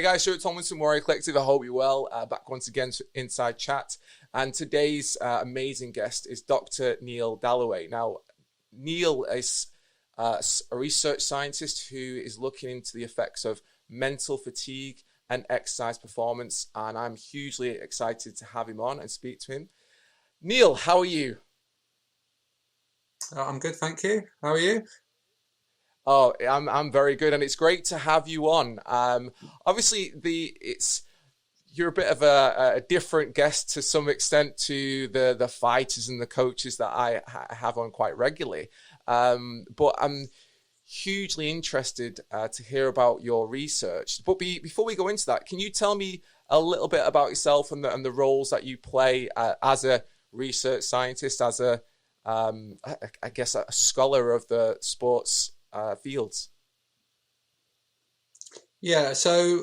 Hey guys, so it's Tomlinson Warrior Collective. I hope you're well. Back once again to Inside Chat. And today's amazing guest is Dr. Neil Dalloway. Now, Neil is a research scientist who is looking into the effects of mental fatigue and exercise performance. And I'm hugely excited to have him on and speak to him. Neil, how are you? I'm good, thank you. How are you? Oh, I'm very good, and it's great to have you on. Obviously, you're a bit of a different guest to some extent to the fighters and the coaches that I have on quite regularly. But I'm hugely interested to hear about your research. But before we go into that, can you tell me a little bit about yourself and the roles that you play as a research scientist, as I guess a scholar of the sports fields? Yeah, so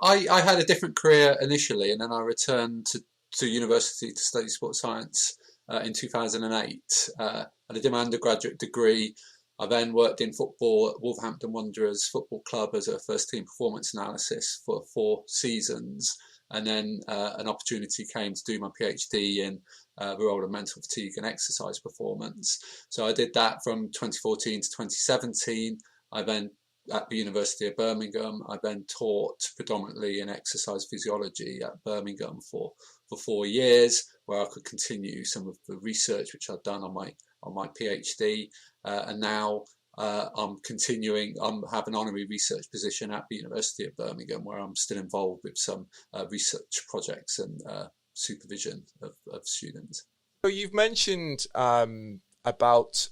I had a different career initially, and then I returned to university to study sports science in 2008. And I did my undergraduate degree. I then worked in football at Wolverhampton Wanderers Football Club as a first team performance analyst for 4 seasons. And then an opportunity came to do my PhD in the role of mental fatigue and exercise performance. So I did that from 2014 to 2017. I then, at the University of Birmingham, I then taught predominantly in exercise physiology at Birmingham for 4 years, where I could continue some of the research which I'd done on my PhD. And now I'm continuing. I have an honorary research position at the University of Birmingham, where I'm still involved with some research projects and supervision of students. So you've mentioned about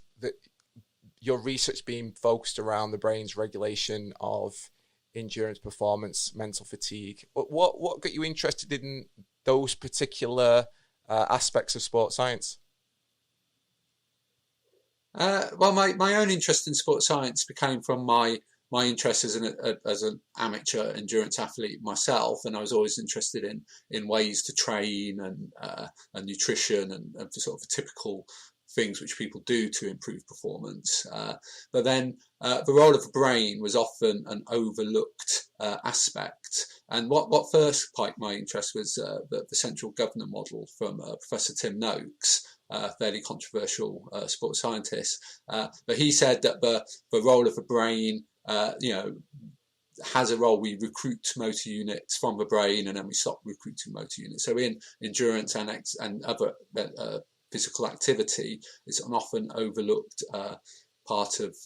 your research being focused around the brain's regulation of endurance, performance, mental fatigue. What got you interested in those particular aspects of sports science? Well, my own interest in sports science became from my interest as an amateur endurance athlete myself, and I was always interested in ways to train and nutrition and sort of typical things which people do to improve performance. But then the role of the brain was often an overlooked aspect. And what first piqued my interest was the central governor model from Professor Tim Noakes, a fairly controversial sports scientist. But he said that the role of the brain, has a role. We recruit motor units from the brain, and then we stop recruiting motor units. So in endurance and other physical activity, it's an often overlooked part of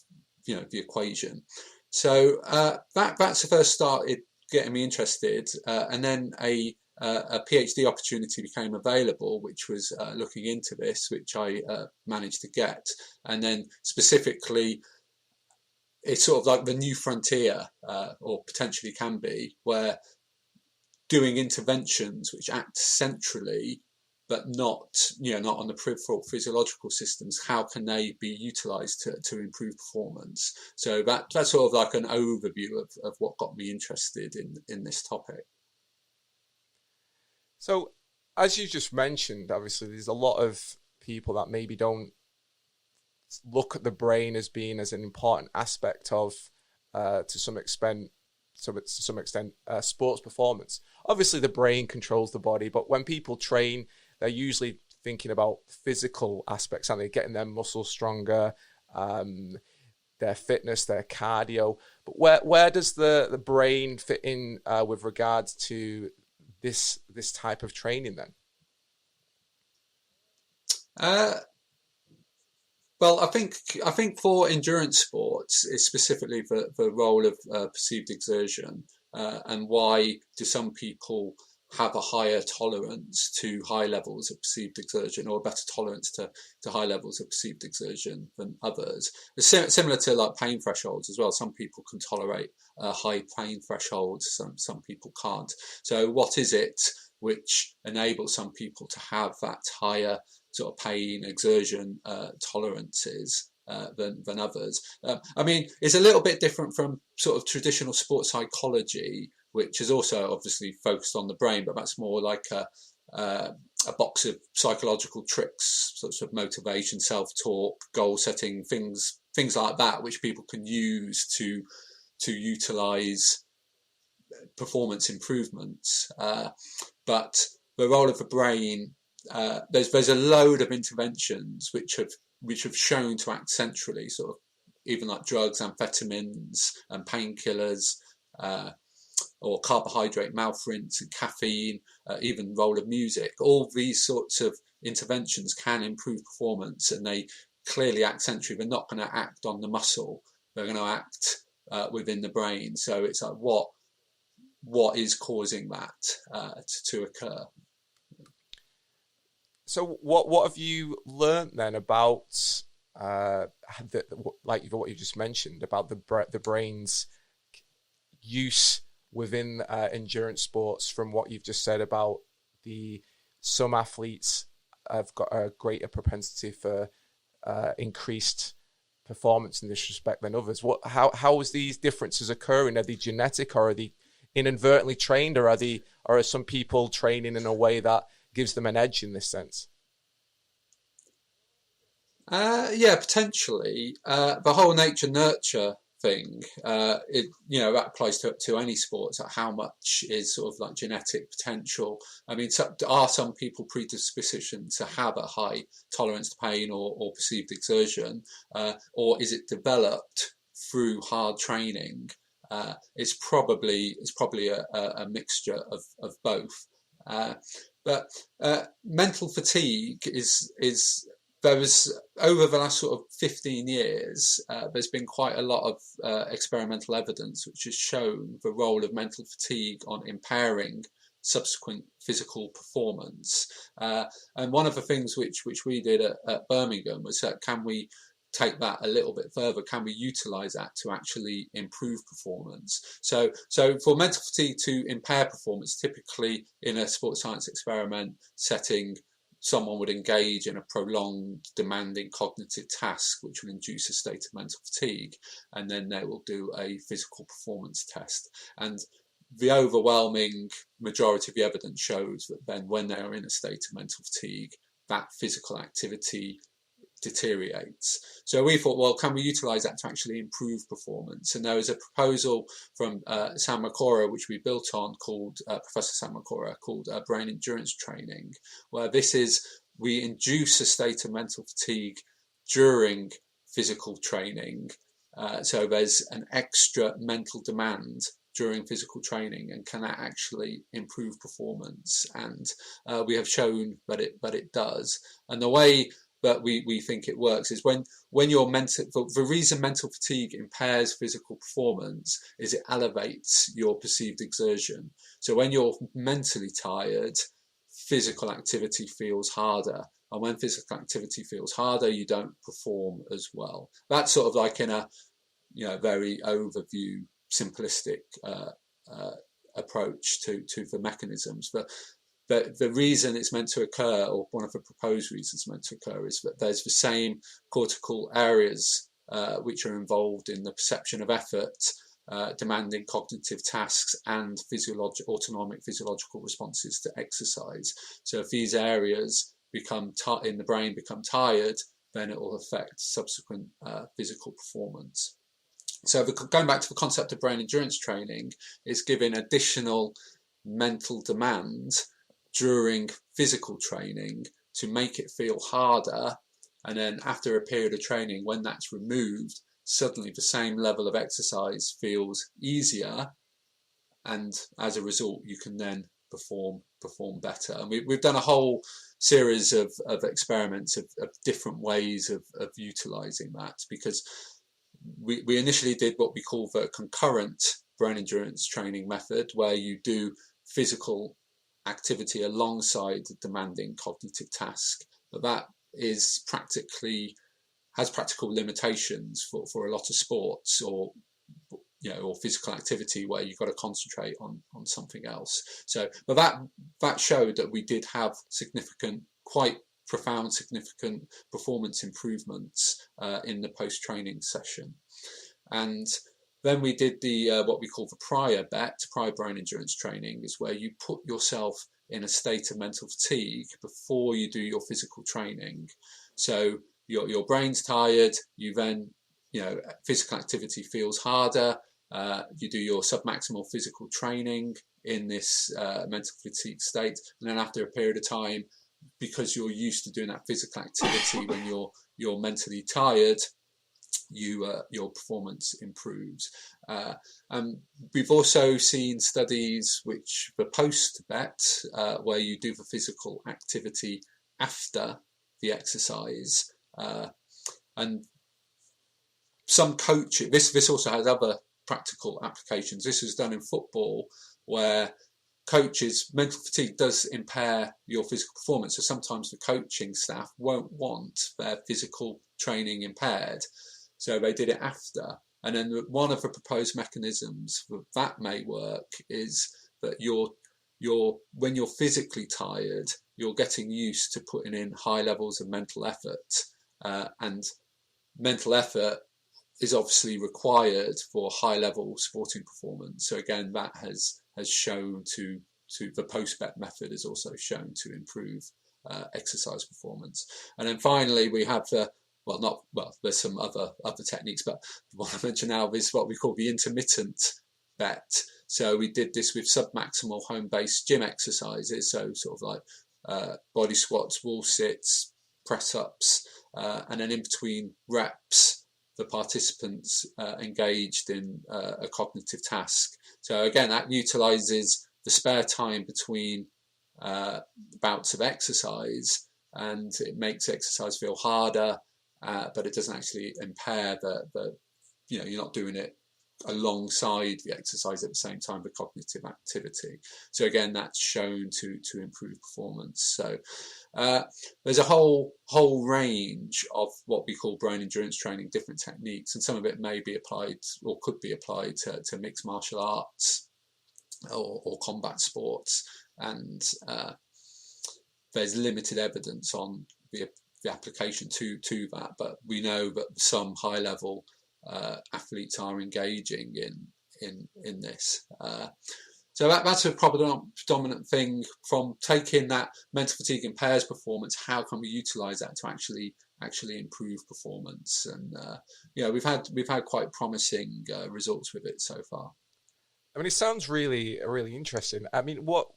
the equation. So that's the first started getting me interested, and then a PhD opportunity became available, which was looking into this, which I managed to get, and then specifically. It's sort of like the new frontier, or potentially can be, where doing interventions which act centrally, but not on the peripheral physiological systems, how can they be utilised to improve performance? So that's sort of like an overview of what got me interested in this topic. So, as you just mentioned, obviously there's a lot of people that maybe don't look at the brain as being as an important aspect of, to some extent, sports performance. Obviously, the brain controls the body, but when people train, they're usually thinking about physical aspects, and they're getting their muscles stronger, their fitness, their cardio. But where does the brain fit in with regards to this type of training then? Well, I think for endurance sports, it's specifically the role of perceived exertion, and why do some people have a higher tolerance to high levels of perceived exertion, or a better tolerance to high levels of perceived exertion than others. It's similar to like pain thresholds as well. Some people can tolerate high pain thresholds, some people can't. So what is it which enables some people to have that higher sort of pain exertion tolerances than others? I mean, it's a little bit different from sort of traditional sports psychology, which is also obviously focused on the brain, but that's more like a box of psychological tricks, sorts of motivation, self-talk, goal setting, things like that, which people can use to utilize performance improvements. But the role of the brain, there's a load of interventions which have shown to act centrally, sort of even like drugs, amphetamines, and painkillers, or carbohydrate malference and caffeine, even role of music. All these sorts of interventions can improve performance, and they clearly act centrally. They're not going to act on the muscle; they're going to act within the brain. So it's like what is causing that to occur. So what have you learned then about like what you just mentioned about the brain's use within endurance sports, from what you've just said about some athletes have got a greater propensity for increased performance in this respect than others? How is these differences occurring? Are they genetic, or are they inadvertently trained, or are some people training in a way that gives them an edge in this sense? Yeah, potentially. The whole nature nurture thing, that applies to any sports. Like how much is sort of like genetic potential? I mean, are some people predispositioned to have a high tolerance to pain or perceived exertion, or is it developed through hard training? It's probably a mixture of both. But mental fatigue is there was, over the last sort of 15 years, there's been quite a lot of experimental evidence which has shown the role of mental fatigue on impairing subsequent physical performance. And one of the things which we did at Birmingham was that, can we take that a little bit further? Can we utilize that to actually improve performance? So for mental fatigue to impair performance, typically in a sports science experiment setting, someone would engage in a prolonged, demanding cognitive task, which will induce a state of mental fatigue, and then they will do a physical performance test. And the overwhelming majority of the evidence shows that then, when they are in a state of mental fatigue, that physical activity deteriorates. So we thought, well, can we utilize that to actually improve performance? And there was a proposal from Sam Makora, which we built on, called Professor Sam Makora, called brain endurance training, where we induce a state of mental fatigue during physical training. So there's an extra mental demand during physical training, and can that actually improve performance? And we have shown that it does. And the way that we think it works is when you're the reason mental fatigue impairs physical performance is it elevates your perceived exertion. So when you're mentally tired, physical activity feels harder, and when physical activity feels harder, you don't perform as well. That's sort of like in a very overview, simplistic approach to the mechanisms. But the reason it's meant to occur, or one of the proposed reasons meant to occur, is that there's the same cortical areas which are involved in the perception of effort, demanding cognitive tasks, and autonomic physiological responses to exercise. So if these areas in the brain become tired, then it will affect subsequent physical performance. So going back to the concept of brain endurance training, is giving additional mental demand during physical training to make it feel harder, and then after a period of training, when that's removed, suddenly the same level of exercise feels easier, and as a result you can then perform better. And we've done a whole series of experiments of different ways of utilizing that, because we initially did what we call the concurrent brain endurance training method, where you do physical activity alongside the demanding cognitive task, but that has practical limitations for a lot of sports or physical activity where you've got to concentrate on something else. So, but that showed that we did have quite profound, significant performance improvements in the post-training session. And then we did the what we call the prior brain endurance training, is where you put yourself in a state of mental fatigue before you do your physical training. So your brain's tired, you then, physical activity feels harder, You do your submaximal physical training in this mental fatigue state, and then after a period of time, because you're used to doing that physical activity when you're mentally tired, your performance improves. And we've also seen studies which were post-vet, where you do the physical activity after the exercise, and some coaching. This also has other practical applications. This was done in football, where coaches, mental fatigue does impair your physical performance, so sometimes the coaching staff won't want their physical training impaired, so they did it after. And then one of the proposed mechanisms that may work is that when you're physically tired, you're getting used to putting in high levels of mental effort, and mental effort is obviously required for high level sporting performance. So again, that has shown to the post-vet method has also shown to improve exercise performance. And then finally, we have there's some other techniques, but the one I mentioned now is what we call the intermittent vet. So we did this with submaximal home-based gym exercises, so sort of like body squats, wall sits, press-ups, and then in between reps, the participants engaged in a cognitive task. So again, that utilizes the spare time between bouts of exercise, and it makes exercise feel harder, but it doesn't actually impair you're not doing it alongside the exercise at the same time, the cognitive activity. So again, that's shown to improve performance. So there's a whole range of what we call brain endurance training, different techniques, and some of it may be applied or could be applied to mixed martial arts or combat sports, and there's limited evidence on the application to that, but we know that some high level athletes are engaging in this. So that's a predominant thing from taking that mental fatigue impairs performance. How can we utilize that to actually improve performance? And we've had quite promising results with it so far. I mean, it sounds really, really interesting. I mean, what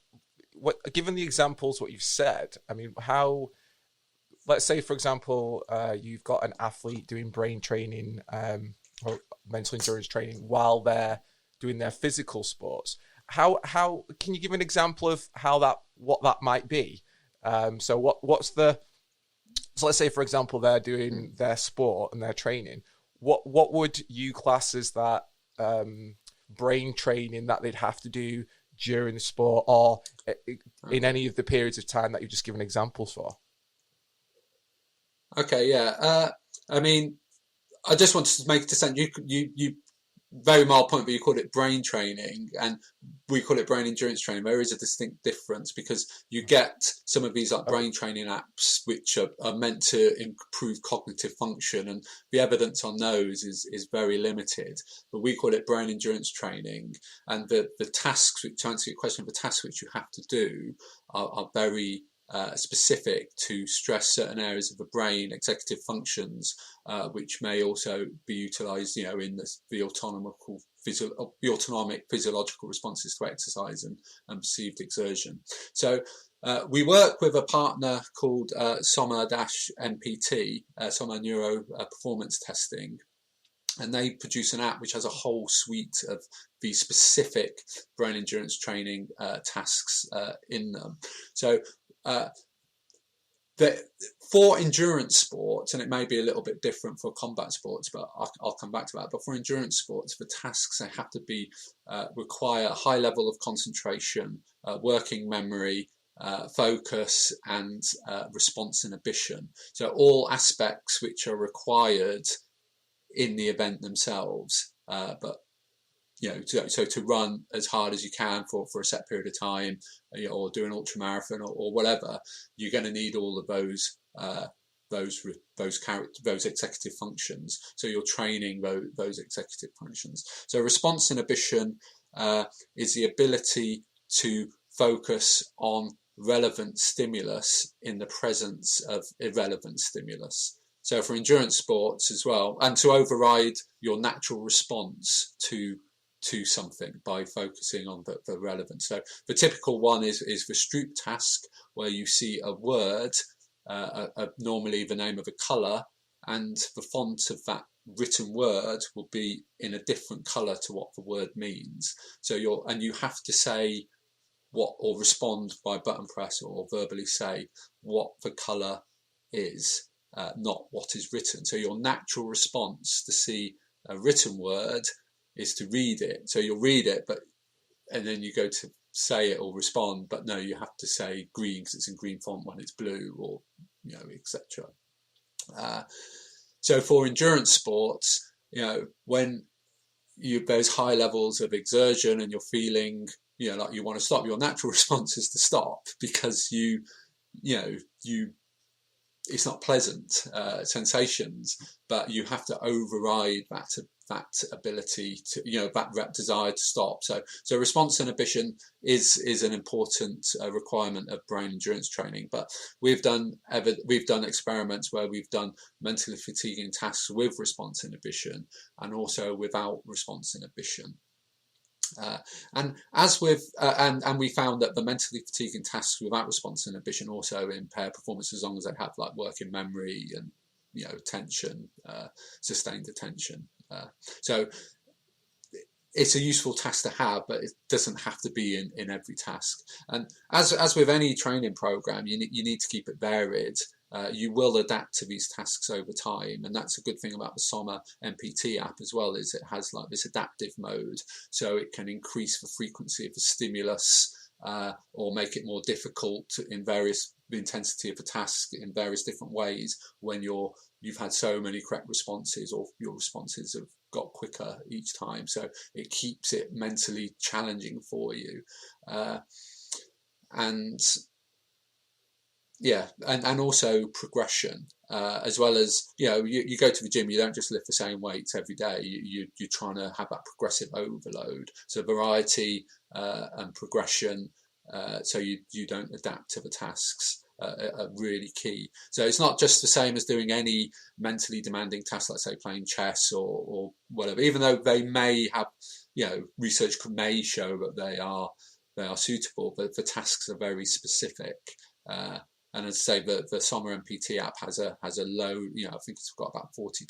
given the examples, what you've said, I mean, how, let's say, for example, you've got an athlete doing brain training or mental endurance training while they're doing their physical sports. How can you give an example of what that might be? So let's say, for example, they're doing their sport and their training. What would you class as that brain training that they'd have to do during the sport, or in any of the periods of time that you've just given examples for? Okay, yeah. I mean, I just wanted to make a distinction. You very mild point, but you called it brain training, and we call it brain endurance training. There is a distinct difference, because you get some of these like brain training apps which are meant to improve cognitive function, and the evidence on those is very limited. But we call it brain endurance training, and the tasks, to answer your question, the tasks which you have to do are very specific to stress certain areas of the brain, executive functions, which may also be utilised, in the autonomic physiological responses to exercise and perceived exertion. So we work with a partner called Soma-NPT, Soma Neuro Performance Testing, and they produce an app which has a whole suite of the specific brain endurance training tasks in them. So for endurance sports, and it may be a little bit different for combat sports, but I'll come back to that. But for endurance sports, the tasks, they have to be require a high level of concentration, working memory, focus, and response inhibition. So all aspects which are required in the event themselves, but so to run as hard as you can for a set period of time, or do an ultra marathon or whatever, you're going to need all of those executive functions. So you're training those executive functions. So response inhibition is the ability to focus on relevant stimulus in the presence of irrelevant stimulus. So for endurance sports as well, and to override your natural response to to something by focusing on the relevance. So the typical one is the Stroop task, where you see a word, normally the name of a colour, and the font of that written word will be in a different colour to what the word means. So you have to say what, or respond by button press or verbally say what the colour is, not what is written. So your natural response to see a written word is to read it. So you'll read it, and then you go to say it or respond, but no, you have to say green because it's in green font when it's blue, or etc. So for endurance sports, when there's high levels of exertion and you're feeling like you want to stop, your natural response is to stop, because it's not pleasant sensations, but you have to override that ability to, that desire to stop. So response inhibition is an important requirement of brain endurance training. But we've done experiments where we've done mentally fatiguing tasks with response inhibition and also without response inhibition. And we found that the mentally fatiguing tasks without response inhibition also impair performance, as long as they have like working memory and attention, sustained attention. So it's a useful task to have, but it doesn't have to be in every task. And as with any training program, you need to keep it varied. You will adapt to these tasks over time, and that's a good thing about the Soma MPT app as well, is it has like this adaptive mode, so it can increase the frequency of the stimulus or make it more difficult the intensity of the task in various different ways when you've had so many correct responses, or your responses have got quicker each time, so it keeps it mentally challenging for you. And also progression, as well as you go to the gym, you don't just lift the same weights every day. You're trying to have that progressive overload. So variety and progression, so you don't adapt to the tasks, are really key. So it's not just the same as doing any mentally demanding task, like say playing chess or whatever. Even though they may have, research may show that they are suitable, but the tasks are very specific. And as I say, the Soma MPT app has a low, I think it's got about 40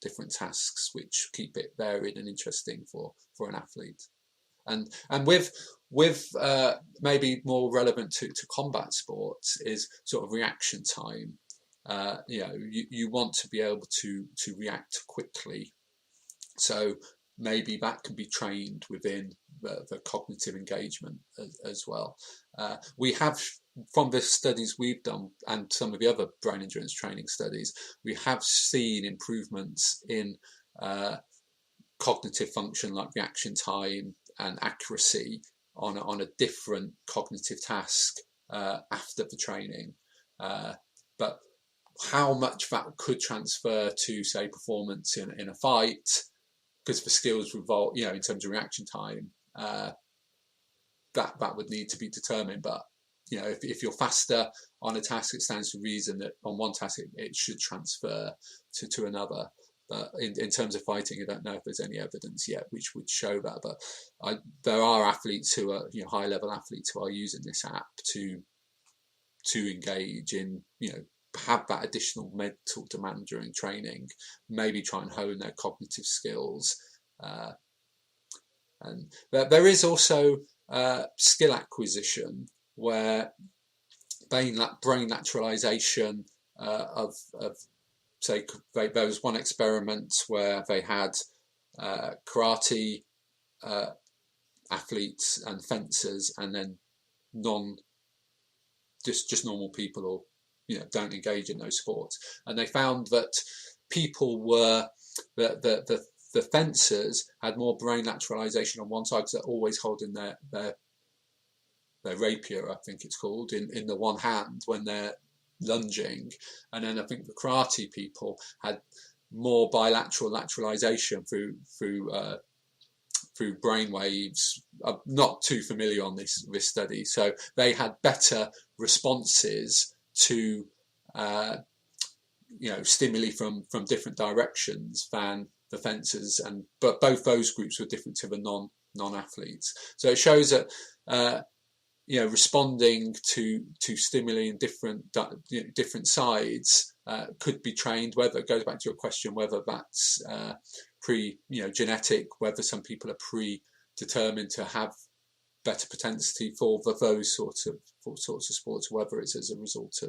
different tasks, which keep it varied and interesting for an athlete. And with maybe more relevant to combat sports is sort of reaction time. You want to be able to react quickly. So maybe that can be trained within the cognitive engagement as well. We have, from the studies we've done and some of the other brain endurance training studies, we have seen improvements in cognitive function like reaction time and accuracy on a different cognitive task after the training. But how much that could transfer to, say, performance in a fight, because the skills revolve, in terms of reaction time, that would need to be determined. But if you're faster on a task, it stands to reason that on one task it should transfer to another. But in terms of fighting, I don't know if there's any evidence yet which would show that. But there are athletes who are, high level athletes who are using this app to engage in, have that additional mental demand during training, maybe try and hone their cognitive skills. And there is also skill acquisition, where brain naturalization of say, there was one experiment where they had karate athletes and fencers, and then just normal people, or don't engage in those sports, and they found that people were the fencers had more brain naturalization on one side, because they're always holding their rapier, I think it's called, in the one hand when they're lunging, and then I think the karate people had more bilateral naturalization through brain waves. I'm not too familiar on this study, so they had better responses to stimuli from different directions than the fencers, but both those groups were different to the non-athletes. So it shows that responding to stimuli in different sides could be trained. Whether it goes back to your question, whether that's genetic, whether some people are predetermined to have better propensity for those sorts of sports, whether it's as a result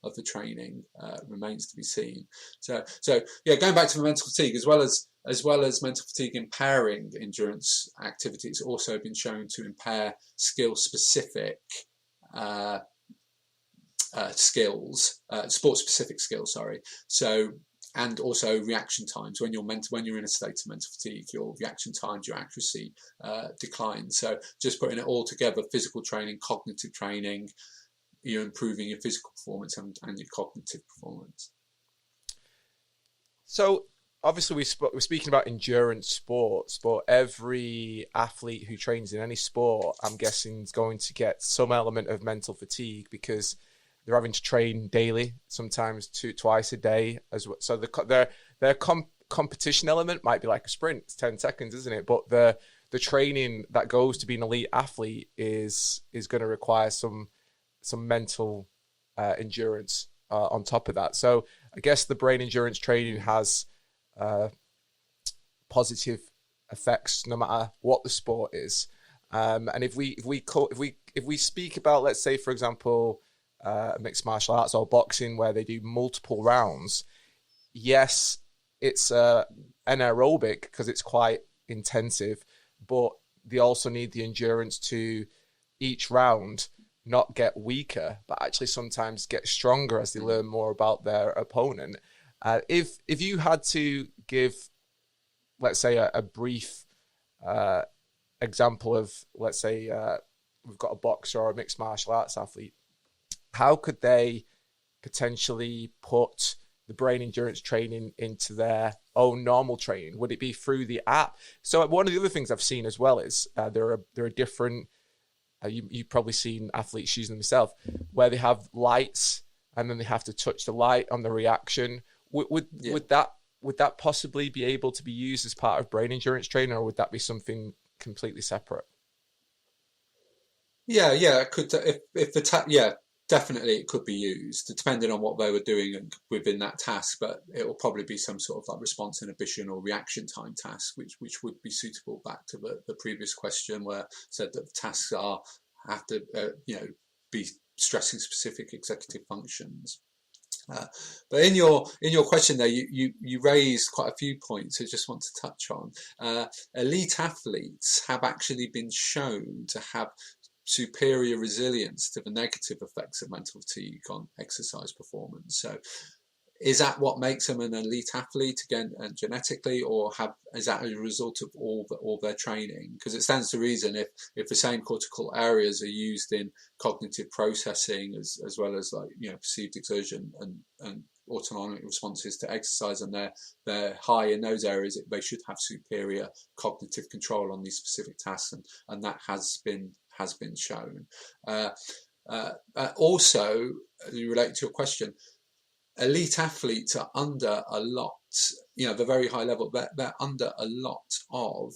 of the training, remains to be seen. So going back to the mental fatigue, as well as mental fatigue impairing endurance activity, it's also been shown to impair skill specific skills, sport specific skills. Sorry. So. And also reaction times. When you're in a state of mental fatigue, your reaction times, your accuracy declines. So just putting it all together: physical training, cognitive training, you're improving your physical performance and your cognitive performance. So obviously we're speaking about endurance sports, but every athlete who trains in any sport, I'm guessing, is going to get some element of mental fatigue because they're having to train daily, sometimes twice a day as well. So their competition element might be like a sprint, it's 10 seconds, isn't it? But the training that goes to be an elite athlete is going to require some mental endurance on top of that. So I guess the brain endurance training has positive effects no matter what the sport is. And if we speak about, let's say, for example, mixed martial arts or boxing where they do multiple rounds, yes, it's anaerobic because it's quite intensive, but they also need the endurance to each round not get weaker, but actually sometimes get stronger as they learn more about their opponent. If you had to give, let's say, a brief example of, let's say, we've got a boxer or a mixed martial arts athlete, how could they potentially put the brain endurance training into their own normal training? Would it be through the app? So one of the other things I've seen as well is there are different, you've probably seen athletes using them yourself, where they have lights and then they have to touch the light on the reaction. Would that possibly be able to be used as part of brain endurance training, or would that be something completely separate? Yeah, it could. Definitely it could be used, depending on what they were doing within that task. But it will probably be some sort of like response inhibition or reaction time task, which would be suitable. Back to the previous question, where said that the tasks have to be stressing specific executive functions. But in your question there, you raised quite a few points I just want to touch on. Elite athletes have actually been shown to have superior resilience to the negative effects of mental fatigue on exercise performance. So is that what makes them an elite athlete, again, and genetically, or is that a result of all their training? Because it stands to reason if the same cortical areas are used in cognitive processing as well as perceived exertion and autonomic responses to exercise, and they're high in those areas, they should have superior cognitive control on these specific tasks, and that has been shown. Also, related to your question, elite athletes are under a lot, the very high level, they're under a lot of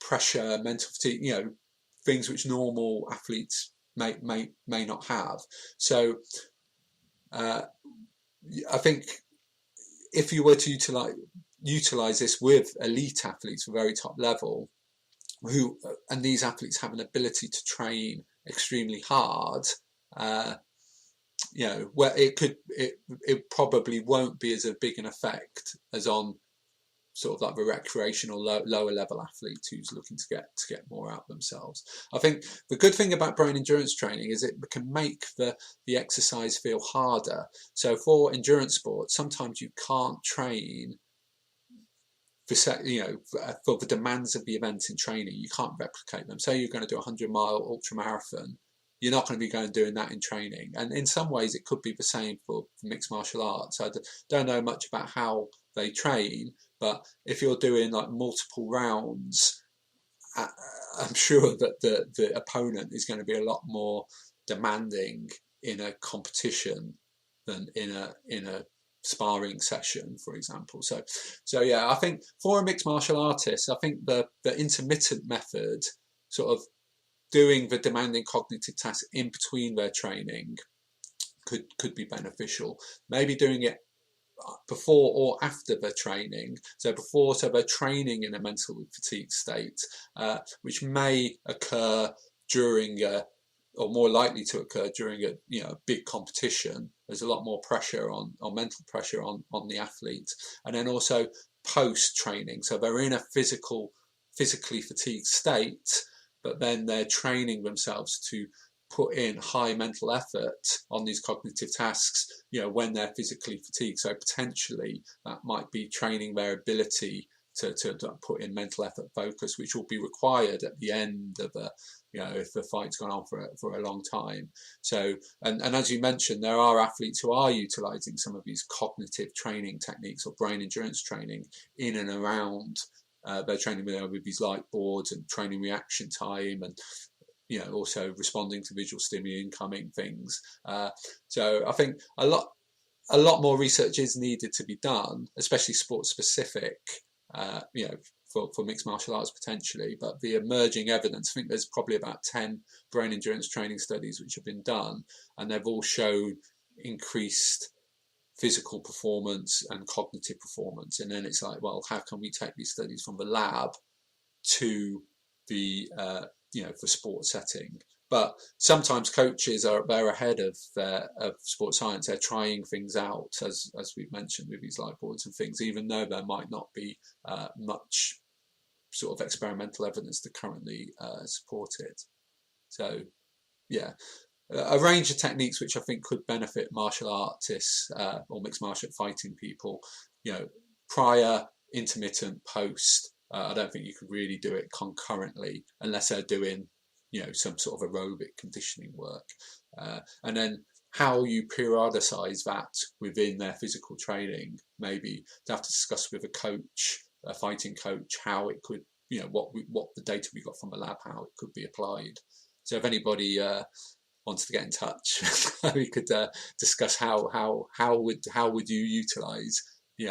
pressure, mental fatigue, things which normal athletes may not have. So I think if you were to utilize this with elite athletes, the very top level, and these athletes have an ability to train extremely hard, where it probably won't be as a big an effect as on sort of like the recreational lower level athlete who's looking to get more out of themselves. I think the good thing about brain endurance training is it can make the exercise feel harder. So for endurance sports, sometimes you can't train for the demands of the event in training. You can't replicate them. Say you're going to do a 100-mile ultra marathon, you're not going to be doing that in training. And in some ways, it could be the same for mixed martial arts. I don't know much about how they train, but if you're doing like multiple rounds, I'm sure that the opponent is going to be a lot more demanding in a competition than in a sparring session, for example. So yeah, I think for a mixed martial artist, I think the intermittent method, sort of doing the demanding cognitive tasks in between their training, could be beneficial. Maybe doing it before or after the training. So they're training in a mental fatigue state, which may occur during or more likely to occur during a big competition. There's a lot more pressure on mental pressure on the athlete, and then also post training. So they're in a physically fatigued state, but then they're training themselves to put in high mental effort on these cognitive tasks, when they're physically fatigued. So potentially that might be training their ability to put in mental effort focus, which will be required at the end of if the fight's gone on for a long time. So, and as you mentioned, there are athletes who are utilizing some of these cognitive training techniques or brain endurance training in and around their training with these light boards and training reaction time, and also responding to visual stimuli, incoming things. So I think a lot more research is needed to be done, especially sport specific, for mixed martial arts potentially. But the emerging evidence, I think there's probably about 10 brain endurance training studies which have been done, and they've all shown increased physical performance and cognitive performance. And then it's like, well, how can we take these studies from the lab to the for sports setting? But sometimes coaches they're ahead of sports science. They're trying things out, as we've mentioned, with these light boards and things, even though there might not be much sort of experimental evidence to currently support it. So yeah, a range of techniques which I think could benefit martial artists or mixed martial fighting people, prior, intermittent, post. I don't think you could really do it concurrently unless they're doing, some sort of aerobic conditioning work. And then how you periodicize that within their physical training, maybe to have to discuss with a coach, a fighting coach, how it could, what the data we got from the lab, how it could be applied. So if anybody wants to get in touch, we could discuss how would you utilize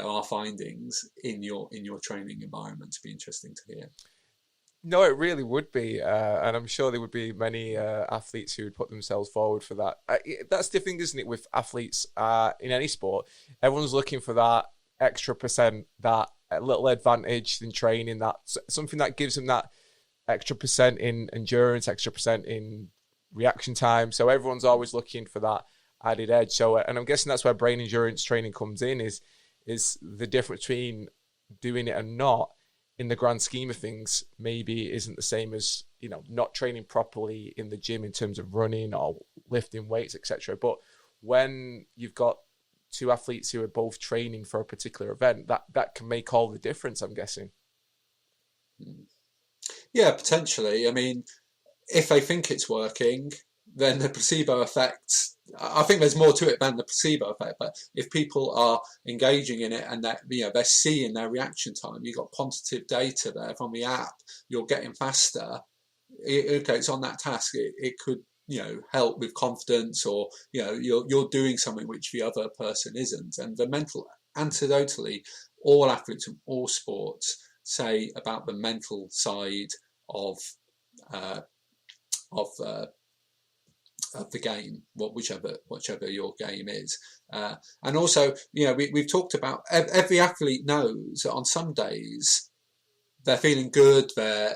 our findings in your training environment. To be interesting to hear. No, it really would be, and I'm sure there would be many athletes who would put themselves forward for that. That's the thing, isn't it, with athletes in any sport? Everyone's looking for that extra percent, that little advantage in training, that something that gives them that extra percent in endurance, extra percent in reaction time. So everyone's always looking for that added edge. So, and I'm guessing that's where brain endurance training comes in, is the difference between doing it and not, in the grand scheme of things, maybe isn't the same as, not training properly in the gym in terms of running or lifting weights, etc. But when you've got two athletes who are both training for a particular event, that can make all the difference, I'm guessing. Yeah, potentially. I mean, if they think it's working, then the placebo effect, I think there's more to it than the placebo effect. But if people are engaging in it and that they're seeing their reaction time, you've got quantitative data there from the app, you're getting faster. Okay, it's on that task. It could help with confidence, or you're doing something which the other person isn't. And the mental, anecdotally, all athletes from all sports say about the mental side of the game, whichever your game is, and also we've talked about, every athlete knows that on some days they're feeling good, they're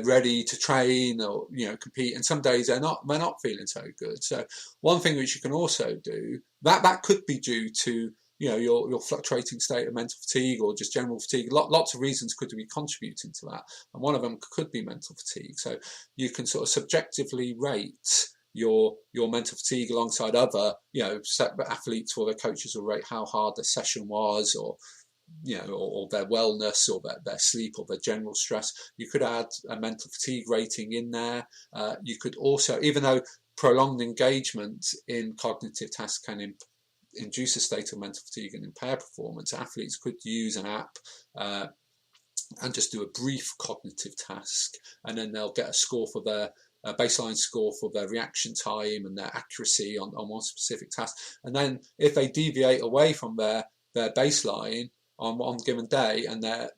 ready to train or compete, and some days they're not feeling so good. So one thing which you can also do, that could be due to your fluctuating state of mental fatigue or just general fatigue. Lots of reasons could be contributing to that, and one of them could be mental fatigue. So you can sort of subjectively rate your mental fatigue alongside other athletes, or their coaches will rate how hard the session was, or or their wellness, or their sleep, or their general stress. You could add a mental fatigue rating in there. You could also, even though prolonged engagement in cognitive tasks can induce a state of mental fatigue and impair performance, athletes could use an app and just do a brief cognitive task, and then they'll get a score for their a baseline score for their reaction time and their accuracy on one specific task. And then if they deviate away from their baseline on one given day, and their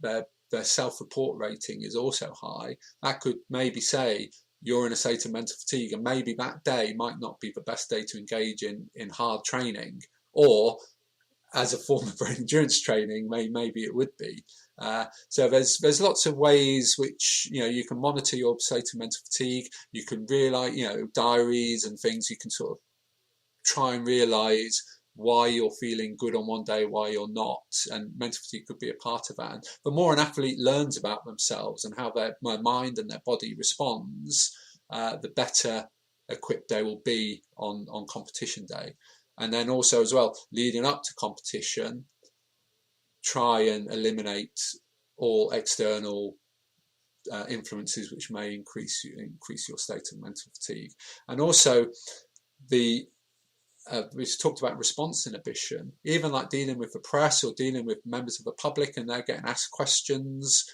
self-report rating is also high, that could maybe say you're in a state of mental fatigue, and maybe that day might not be the best day to engage in hard training, or as a form of brain endurance training, maybe it would be. So there's lots of ways which, you know, you can monitor your state of mental fatigue. You can realize, you know, diaries and things. You can sort of try and realize why you're feeling good on one day, why you're not, and mental fatigue could be a part of that. And the more an athlete learns about themselves and how their mind and their body responds, the better equipped they will be on competition day. And then also as well, leading up to competition, try and eliminate all external influences which may increase your state of mental fatigue. And also we talked about response inhibition, even like dealing with the press or dealing with members of the public, and they're getting asked questions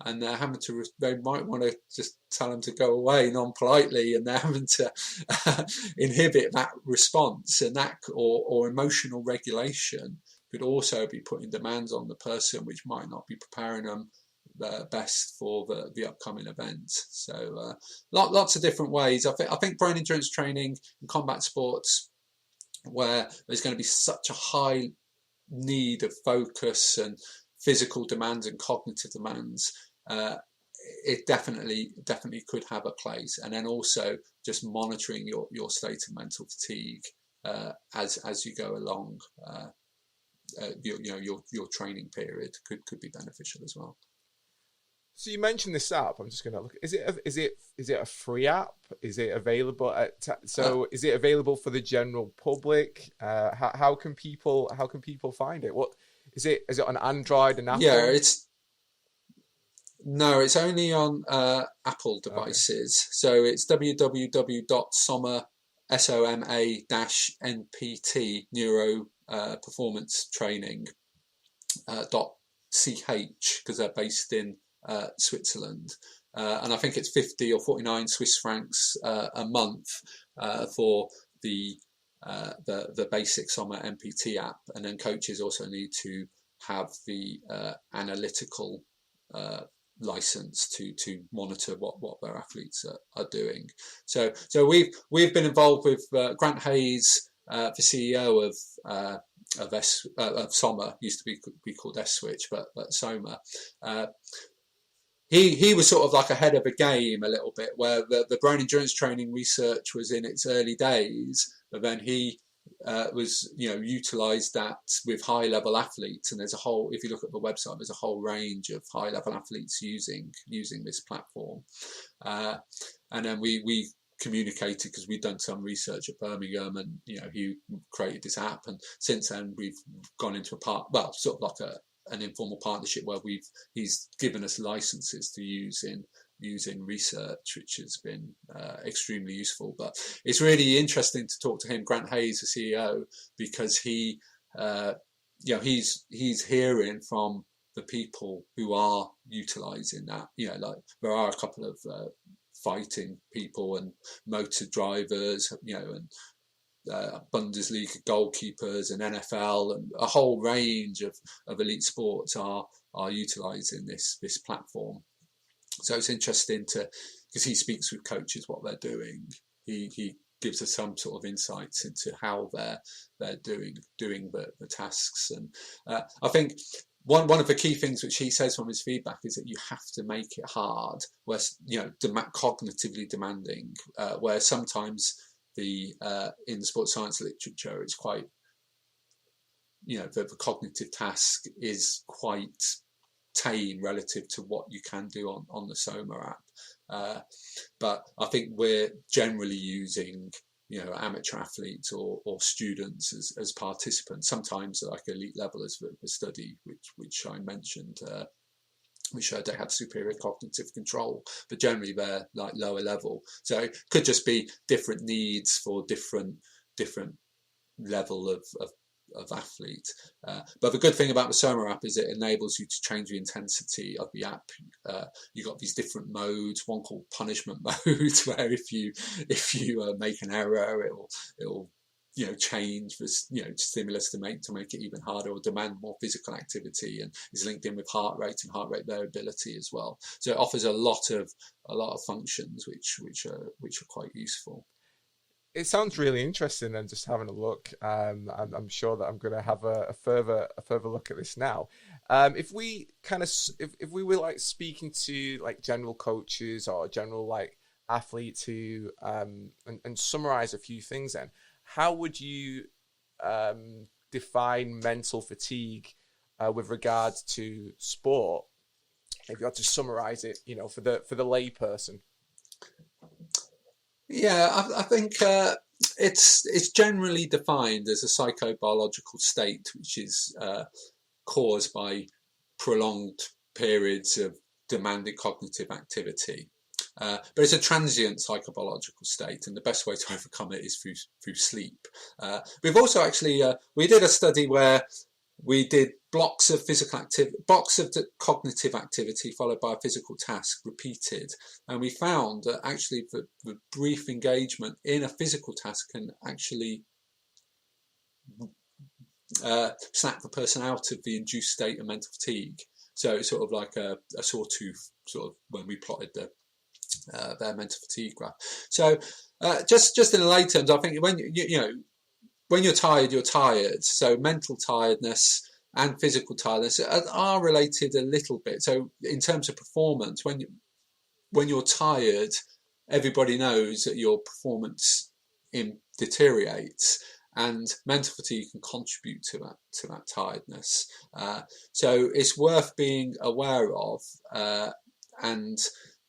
and they're having to, they might want to just tell them to go away non-politely, and they're having to inhibit that response, and that or emotional regulation could also be putting demands on the person which might not be preparing them best for the upcoming event. So lots of different ways. I think brain endurance training in combat sports, where there's going to be such a high need of focus and physical demands and cognitive demands, it definitely could have a place. And then also just monitoring your state of mental fatigue as you go along. Your training period could be beneficial as well. So you mentioned this app. I'm just going to look. Is it a free app? Is it available is it available for the general public? How can people find it? What is it? Is it on Android and Apple? Yeah, it's only on Apple devices. Okay. So it's www.soma SOMA-NPT neuro performance training .ch, because they're based in Switzerland, and I think it's 50 or 49 Swiss francs a month for the basic Soma NPT app, and then coaches also need to have the analytical license to monitor what their athletes are doing. So we've been involved with Grant Hayes, the CEO of Soma, used to be called S-Switch, but Soma. He was sort of like ahead of the game a little bit, where the brain endurance training research was in its early days, but then he was, utilised that with high level athletes, and there's a whole, if you look at the website, there's a whole range of high level athletes using this platform, and then we communicated because we'd done some research at Birmingham, and he created this app, and since then we've gone into sort of like an informal partnership where he's given us licenses to use in research, which has been extremely useful. But it's really interesting to talk to him, Grant Hayes, the CEO, because he's hearing from the people who are utilising that. Like there are a couple of fighting people and motor drivers, and Bundesliga goalkeepers and NFL and a whole range of elite sports are utilising this platform. So it's interesting because he speaks with coaches what they're doing. He gives us some sort of insights into how they're doing the tasks. And I think one of the key things which he says from his feedback is that you have to make it hard, where cognitively demanding, where sometimes in the sports science literature it's quite, the cognitive task is quite tame relative to what you can do on the Soma app, but I think we're generally using amateur athletes or students as participants, sometimes like elite level as the study which I mentioned, which showed they had superior cognitive control, but generally they're like lower level. So it could just be different needs for different level of athlete. But the good thing about the Soma app is it enables you to change the intensity of the app. You've got these different modes, one called punishment mode, where if you make an error, it'll change this stimulus to make it even harder, or demand more physical activity, and is linked in with heart rate and heart rate variability as well. So it offers a lot of functions which are quite useful. It sounds really interesting, and just having a look, I'm sure that I'm going to have a further look at this now. If we if we were like speaking to like general coaches or general like athletes who and summarize a few things, then how would you define mental fatigue with regards to sport? If you had to summarize it, for the lay person. Yeah, I think it's generally defined as a psychobiological state which is caused by prolonged periods of demanding cognitive activity. But it's a transient psychobiological state, and the best way to overcome it is through sleep. We've also actually we did a study where we did blocks of the cognitive activity followed by a physical task repeated, and we found that actually the brief engagement in a physical task can actually snap the person out of the induced state of mental fatigue. So it's sort of like a sawtooth, sort of when we plotted their mental fatigue graph. So just in lay terms, I think when when you're tired, you're tired. So mental tiredness and physical tiredness are related a little bit. So in terms of performance, when you're tired, everybody knows that your performance deteriorates, and mental fatigue can contribute to that tiredness. So it's worth being aware of, and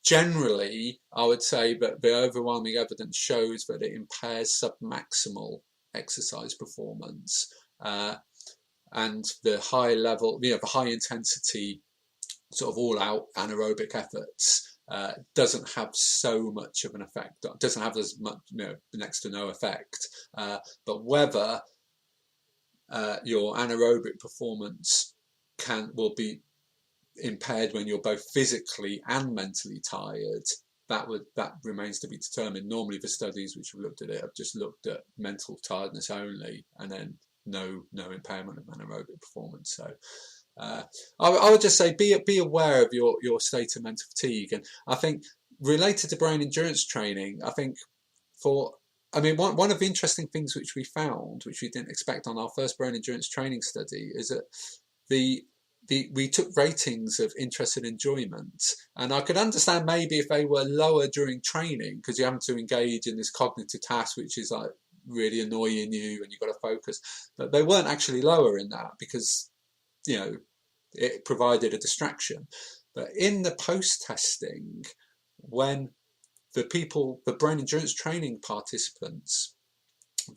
generally, I would say that the overwhelming evidence shows that it impairs submaximal exercise performance, and the high level, the high intensity, sort of all out anaerobic efforts doesn't have so much of an effect. Doesn't have as much, next to no effect. But whether your anaerobic performance will be impaired when you're both physically and mentally tired, that remains to be determined. Normally, the studies which have looked at it have just looked at mental tiredness only, and then no impairment of anaerobic performance. So I would just say be aware of your state of mental fatigue. And I think related to brain endurance training, I think one of the interesting things which we found, which we didn't expect on our first brain endurance training study, is that we took ratings of interest and enjoyment, and I could understand maybe if they were lower during training, because you're having to engage in this cognitive task which is like really annoying you and you've got to focus, but they weren't actually lower in that because it provided a distraction. But in the post-testing, when the brain endurance training participants,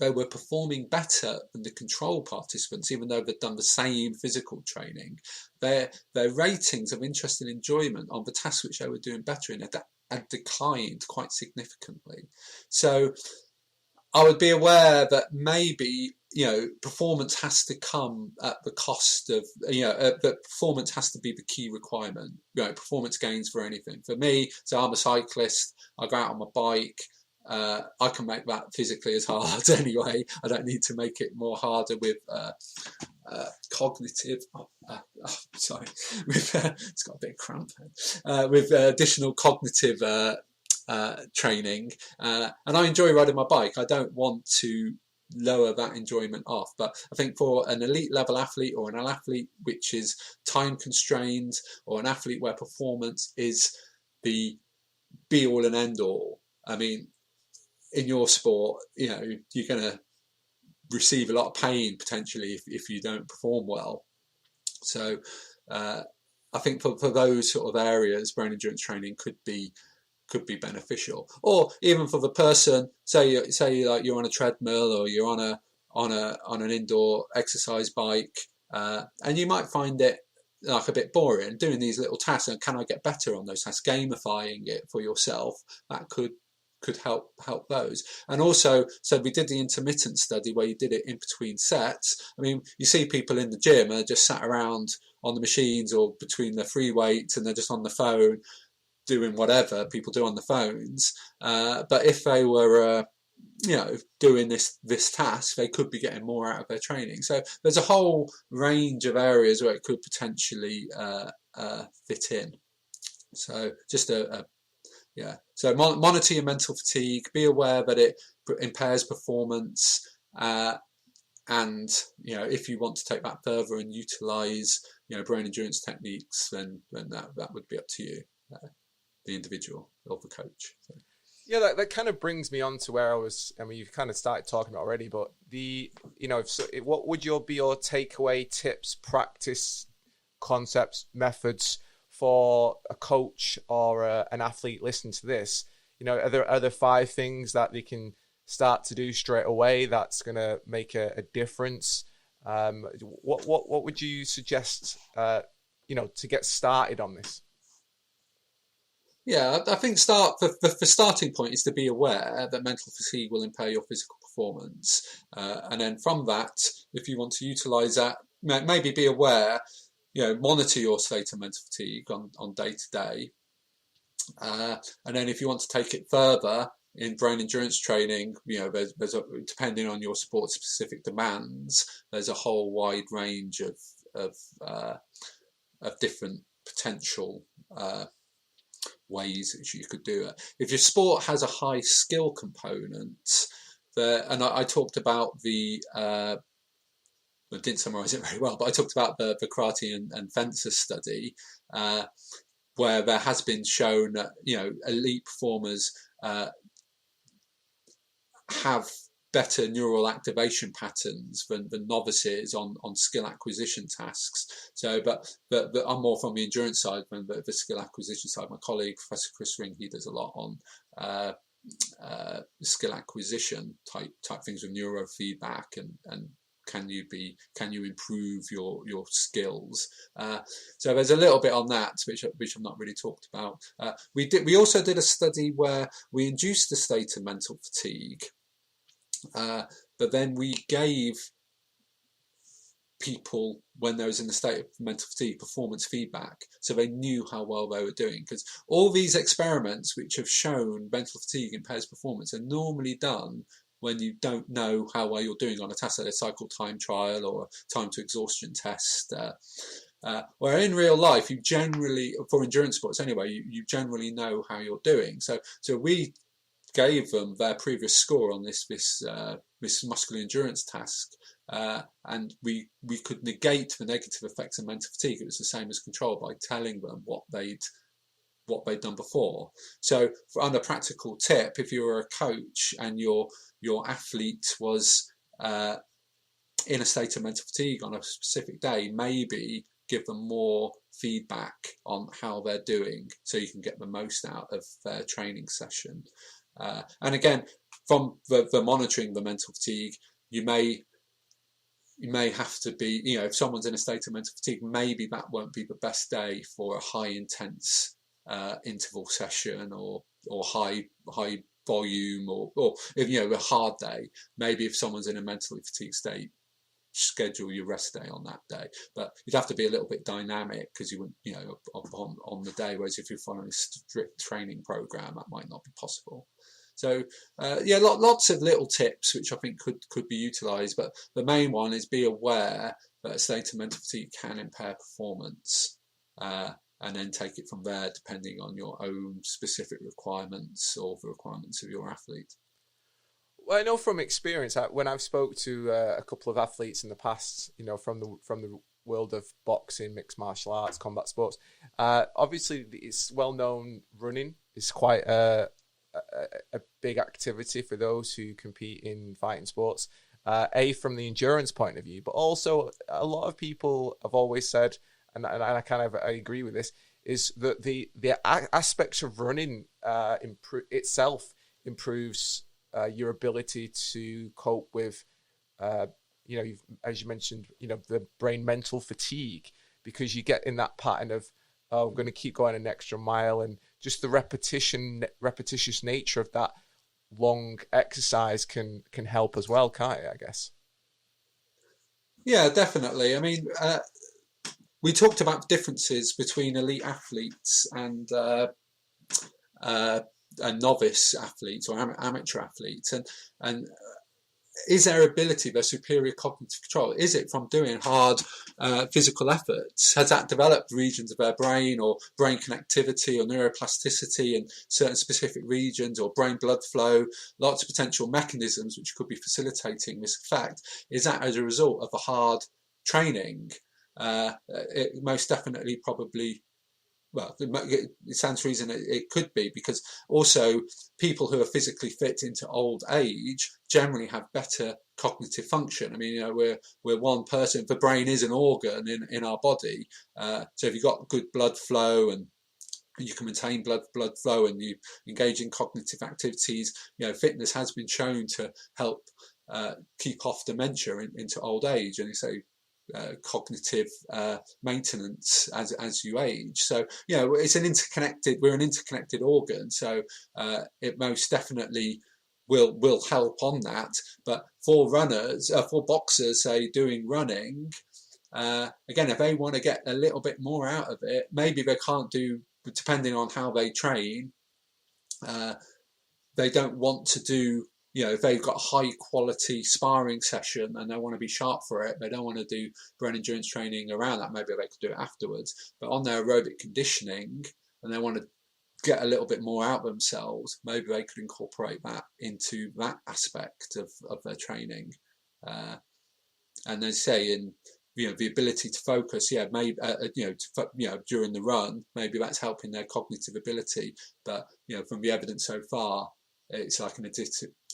they were performing better than the control participants, even though they'd done the same physical training. Their ratings of interest and enjoyment on the tasks which they were doing better in had declined quite significantly. So I would be aware that maybe performance has to come at the cost of that performance has to be the key requirement. Performance gains for anything. For me, so I'm a cyclist. I go out on my bike. I can make that physically as hard anyway. I don't need to make it more harder with cognitive. Sorry, it's got a bit of cramp with additional cognitive training, and I enjoy riding my bike. I don't want to lower that enjoyment off, but I think for an elite level athlete, or an athlete which is time constrained, or an athlete where performance is the be all and end all, I mean, in your sport, you're going to receive a lot of pain potentially if you don't perform well. So I think for those sort of areas, brain endurance training could be beneficial. Or even for the person, say like you're on a treadmill, or you're on an indoor exercise bike, and you might find it like a bit boring doing these little tasks, and can I get better on those tasks? Gamifying it for yourself, that could could help those. And also, so we did the intermittent study where you did it in between sets. I mean, you see people in the gym and just sat around on the machines or between the free weights, and they're just on the phone doing whatever people do on the phones. But if they were doing this task, they could be getting more out of their training. So there's a whole range of areas where it could potentially fit in. So just so monitor your mental fatigue, be aware that it impairs performance, and if you want to take that further and utilize brain endurance techniques, then that would be up to you, the individual or the coach. So. Yeah, that kind of brings me on to where I mean, you've kind of started talking about already, but what would be your takeaway tips, practice, concepts, methods for a coach or an athlete listening to this? Are there 5 things that they can start to do straight away that's going to make a difference? What would you suggest, to get started on this? Yeah, I think the starting point is to be aware that mental fatigue will impair your physical performance. And then from that, if you want to utilize that, maybe be aware, monitor your state of mental fatigue on day to day. And then if you want to take it further in brain endurance training, there's depending on your sport specific demands, there's a whole wide range of different potential ways that you could do it. If your sport has a high skill component, and I talked about I didn't summarize it very well, but I talked about the karate and fencer study, where there has been shown that elite performers have better neural activation patterns than novices on skill acquisition tasks. So, but I'm more from the endurance side than the skill acquisition side. My colleague, Professor Chris Ring, he does a lot on skill acquisition type things with neurofeedback and can you improve your skills? So there's a little bit on that which I've not really talked about. We also did a study where we induced a state of mental fatigue. But then we gave people, when they was in the state of mental fatigue, performance feedback, so they knew how well they were doing. Because all these experiments which have shown mental fatigue impairs performance are normally done when you don't know how well you're doing on a task, like a cycle time trial or a time to exhaustion test. Where in real life, you generally, for endurance sports anyway, you generally know how you're doing. So we gave them their previous score on this muscular endurance task, and we could negate the negative effects of mental fatigue. It was the same as control by telling them what they'd done before. So on a practical tip, if you were a coach and your athlete was in a state of mental fatigue on a specific day, maybe give them more feedback on how they're doing so you can get the most out of their training session. And again, from the monitoring the mental fatigue, you may have to be, if someone's in a state of mental fatigue, maybe that won't be the best day for a high intense interval session or high volume or if a hard day. Maybe if someone's in a mentally fatigued state, schedule your rest day on that day. But you'd have to be a little bit dynamic because you wouldn't, on the day. Whereas if you're following a strict training program, that might not be possible. So lots of little tips which I think could be utilised. But the main one is be aware that a state of mental fatigue can impair performance, and then take it from there depending on your own specific requirements or the requirements of your athlete. Well, I know from experience, when I've spoke to a couple of athletes in the past, from the world of boxing, mixed martial arts, combat sports, obviously it's well known running is quite a big activity for those who compete in fighting sports, from the endurance point of view, but also a lot of people have always said, and I I agree with this, is that the aspect of running itself improves your ability to cope with, as you mentioned, the brain mental fatigue, because you get in that pattern of, I'm going to keep going an extra mile, and just the repetitious nature of that long exercise can help as well, can't it, I guess? Yeah, definitely. I mean, we talked about differences between elite athletes uh, and novice athletes or amateur athletes, and is their ability, their superior cognitive control, is it from doing hard physical efforts? Has that developed regions of their brain or brain connectivity or neuroplasticity in certain specific regions, or brain blood flow, lots of potential mechanisms which could be facilitating this effect? Is that as a result of a hard training? It most definitely probably, well, it stands to reason it could be, because also people who are physically fit into old age generally have better cognitive function. I mean, you know, we're one person. The brain is an organ in our body. So if you've got good blood flow and you can maintain blood flow and you engage in cognitive activities, you know, fitness has been shown to help keep off dementia into old age. And so cognitive maintenance as you age. So, you know, we're an interconnected organ. So it most definitely will help on that. But for runners, for boxers, say doing running, again, if they want to get a little bit more out of it, maybe they can't do, depending on how they train, they don't want to do, you know, if they've got a high quality sparring session and they want to be sharp for it, they don't want to do brain endurance training around that. Maybe they could do it afterwards. But on their aerobic conditioning, and they want to get a little bit more out of themselves, maybe they could incorporate that into that aspect of their training. And they say, in, you know, the ability to focus, yeah, maybe during the run, maybe that's helping their cognitive ability. But, you know, from the evidence so far, it's like an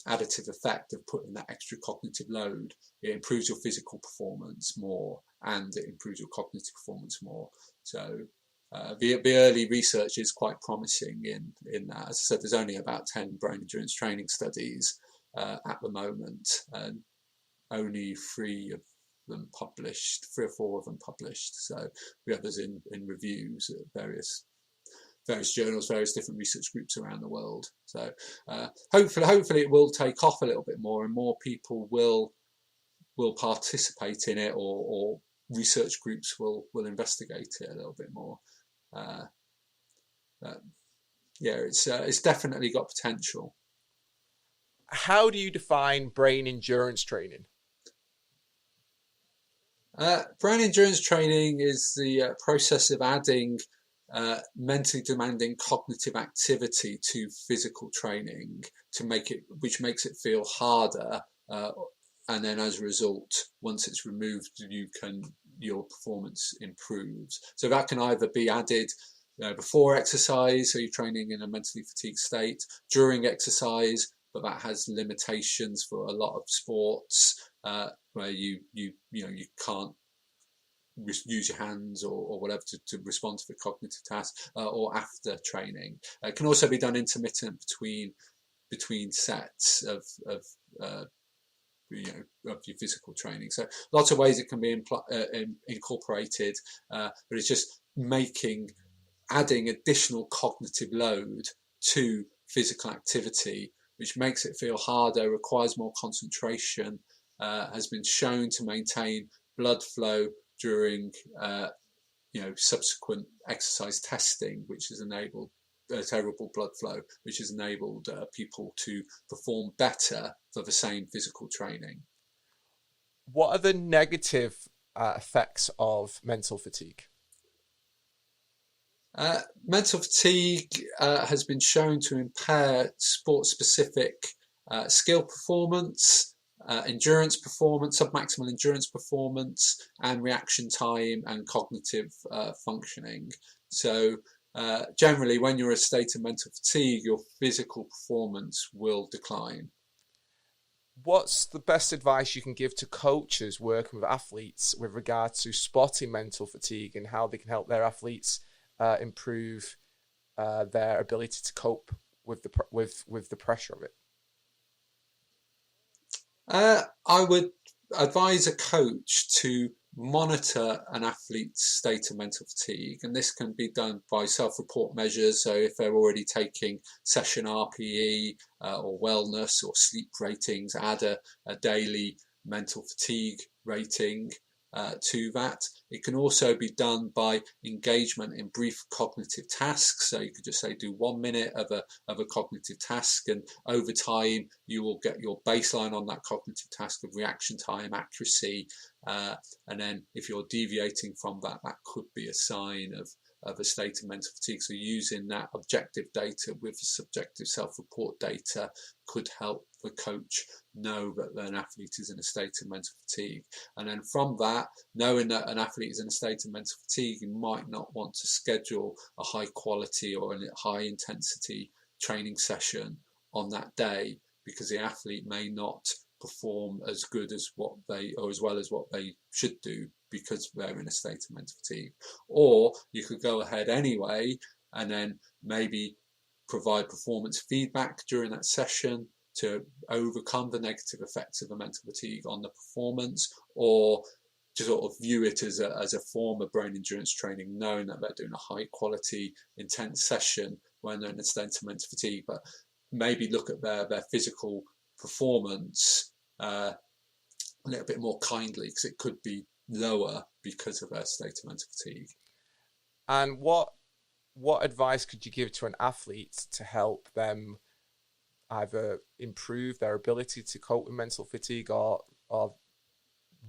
additive effect of putting that extra cognitive load. It improves your physical performance more, and it improves your cognitive performance more. So the early research is quite promising in that. As I said, there's only about 10 brain endurance training studies at the moment, and only 3 or 4 of them published. So the others in reviews at various journals, various different research groups around the world. So hopefully it will take off a little bit more, and more people will participate in it, or research groups will investigate it a little bit more. Yeah, it's definitely got potential. How do you define brain endurance training? Brain endurance training is the process of adding mentally demanding cognitive activity to physical training which makes it feel harder, and then as a result, once it's removed, your performance improves. So that can either be added before exercise, so you're training in a mentally fatigued state, during exercise, but that has limitations for a lot of sports where you can't use your hands or whatever to respond to the cognitive task, or after training. It can also be done intermittent between sets of your physical training. So lots of ways it can be incorporated, but it's just adding additional cognitive load to physical activity, which makes it feel harder, requires more concentration, has been shown to maintain blood flow during subsequent exercise testing, which has enabled terrible blood flow, which has enabled people to perform better for the same physical training. What are the negative effects of mental fatigue? Mental fatigue has been shown to impair sport-specific skill performance, endurance performance, submaximal endurance performance, and reaction time and cognitive functioning. So generally, when you're in a state of mental fatigue, your physical performance will decline. What's the best advice you can give to coaches working with athletes with regard to spotting mental fatigue and how they can help their athletes improve their ability to cope with the pressure of it? I would advise a coach to monitor an athlete's state of mental fatigue, and this can be done by self-report measures. So if they're already taking session RPE or wellness or sleep ratings, add a daily mental fatigue rating to that. It can also be done by engagement in brief cognitive tasks. So you could just say do 1 minute of a cognitive task, and over time you will get your baseline on that cognitive task of reaction time, accuracy, and then if you're deviating from that, that could be a sign of a state of mental fatigue. So using that objective data with the subjective self-report data could help the coach know that an athlete is in a state of mental fatigue. And then from that, knowing that an athlete is in a state of mental fatigue, you might not want to schedule a high quality or a high intensity training session on that day, because the athlete may not perform as good as what they, or as well as what they should do, because they're in a state of mental fatigue. Or you could go ahead anyway and then maybe provide performance feedback during that session to overcome the negative effects of the mental fatigue on the performance, or to sort of view it as a form of brain endurance training, knowing that they're doing a high quality, intense session when they're in a state of mental fatigue, but maybe look at their physical performance a little bit more kindly, because it could be lower because of their state of mental fatigue. And what advice could you give to an athlete to help them either improve their ability to cope with mental fatigue or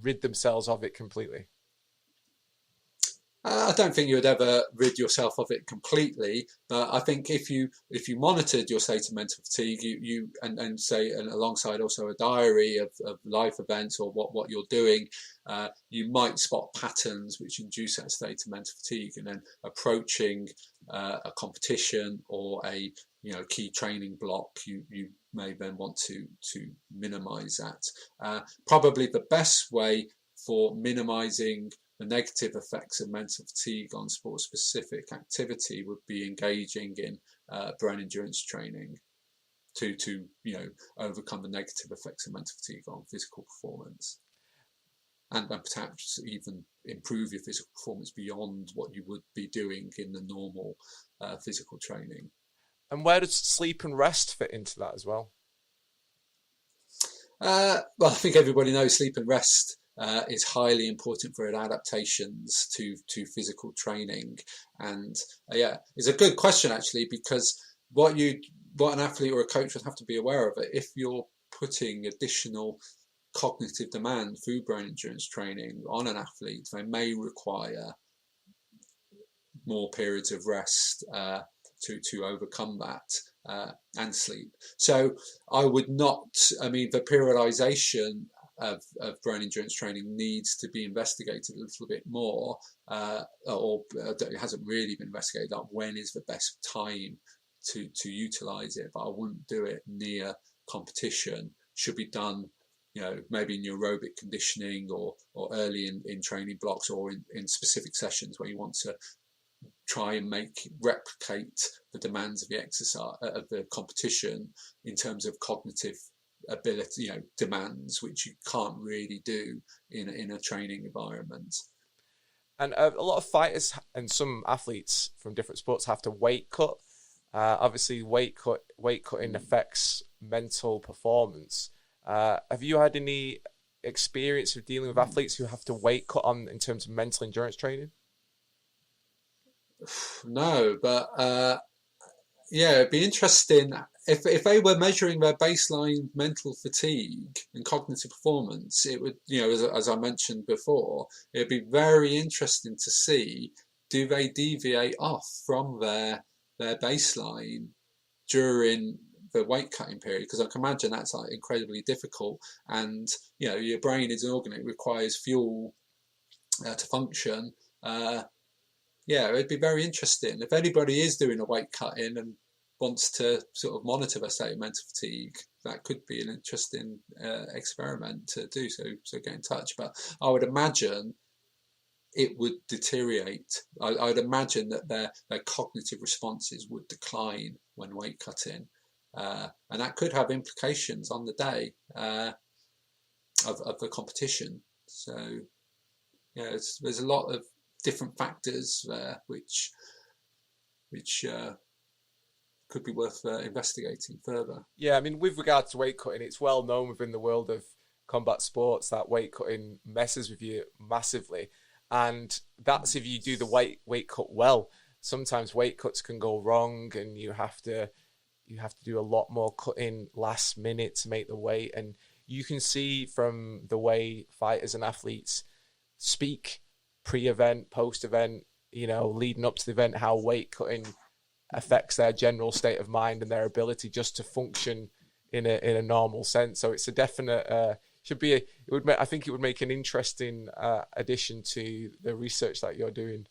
rid themselves of it completely? I don't think you would ever rid yourself of it completely, but I think if you monitored your state of mental fatigue, you and say, and alongside also a diary of life events or what you're doing, you might spot patterns which induce that state of mental fatigue, and then approaching a competition or a key training block, you may then want to minimize that. Probably the best way for minimizing the negative effects of mental fatigue on sport-specific activity would be engaging in brain endurance training to overcome the negative effects of mental fatigue on physical performance, and perhaps even improve your physical performance beyond what you would be doing in the normal physical training. And where does sleep and rest fit into that as well? Well, I think everybody knows sleep and rest is highly important for adaptations to physical training, and it's a good question actually, because what an athlete or a coach would have to be aware of it, if you're putting additional cognitive demand through brain endurance training on an athlete, they may require more periods of rest to overcome that, and sleep. So I would not, the periodization of brain endurance training needs to be investigated a little bit more, or it hasn't really been investigated on when is the best time to utilize it, but I wouldn't do it near competition. Should be done maybe in your aerobic conditioning or early in training blocks, or in specific sessions where you want to try and replicate the demands of the exercise, of the competition, in terms of cognitive ability, demands, which you can't really do in a training environment. And a lot of fighters and some athletes from different sports have to weight cut. Obviously, weight cutting affects mental performance. Have you had any experience of dealing with athletes who have to weight cut on in terms of mental endurance training? No, but it'd be interesting if they were measuring their baseline mental fatigue and cognitive performance. It would, as I mentioned before, it'd be very interesting to see, do they deviate off from their baseline during the weight cutting period? Because I can imagine that's like incredibly difficult, and your brain is an organ, it requires fuel to function. It'd be very interesting if anybody is doing a weight cutting and wants to sort of monitor their state of mental fatigue. That could be an interesting experiment to do. So get in touch. But I would imagine it would deteriorate. I would imagine that their cognitive responses would decline when weight cutting, and that could have implications on the day of the competition. So there's a lot of different factors there which could be worth investigating further. Yeah, I mean, with regard to weight cutting, it's well known within the world of combat sports that weight cutting messes with you massively, and that's if you do the weight cut well. Sometimes weight cuts can go wrong, and you have to do a lot more cutting last minute to make the weight. And you can see from the way fighters and athletes speak pre-event, post-event, leading up to the event, how weight cutting affects their general state of mind and their ability just to function in a normal sense. So it's a definite I think it would make an interesting addition to the research that you're doing.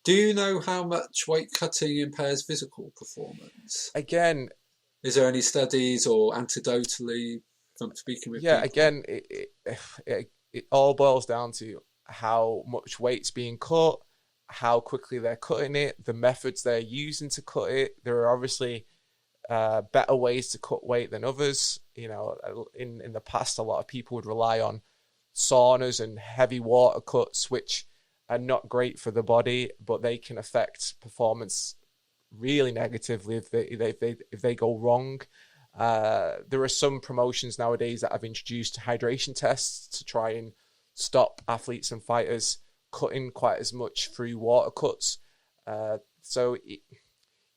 Do you know how much weight cutting impairs physical performance? Again, is there any studies or anecdotally from speaking with people? Again, it all boils down to how much weight's being cut, how quickly they're cutting it, the methods they're using to cut it. There are obviously better ways to cut weight than others. In the past, a lot of people would rely on saunas and heavy water cuts, which are not great for the body, but they can affect performance really negatively if they go wrong. There are some promotions nowadays that have introduced hydration tests to try and stop athletes and fighters cutting quite as much through water cuts. So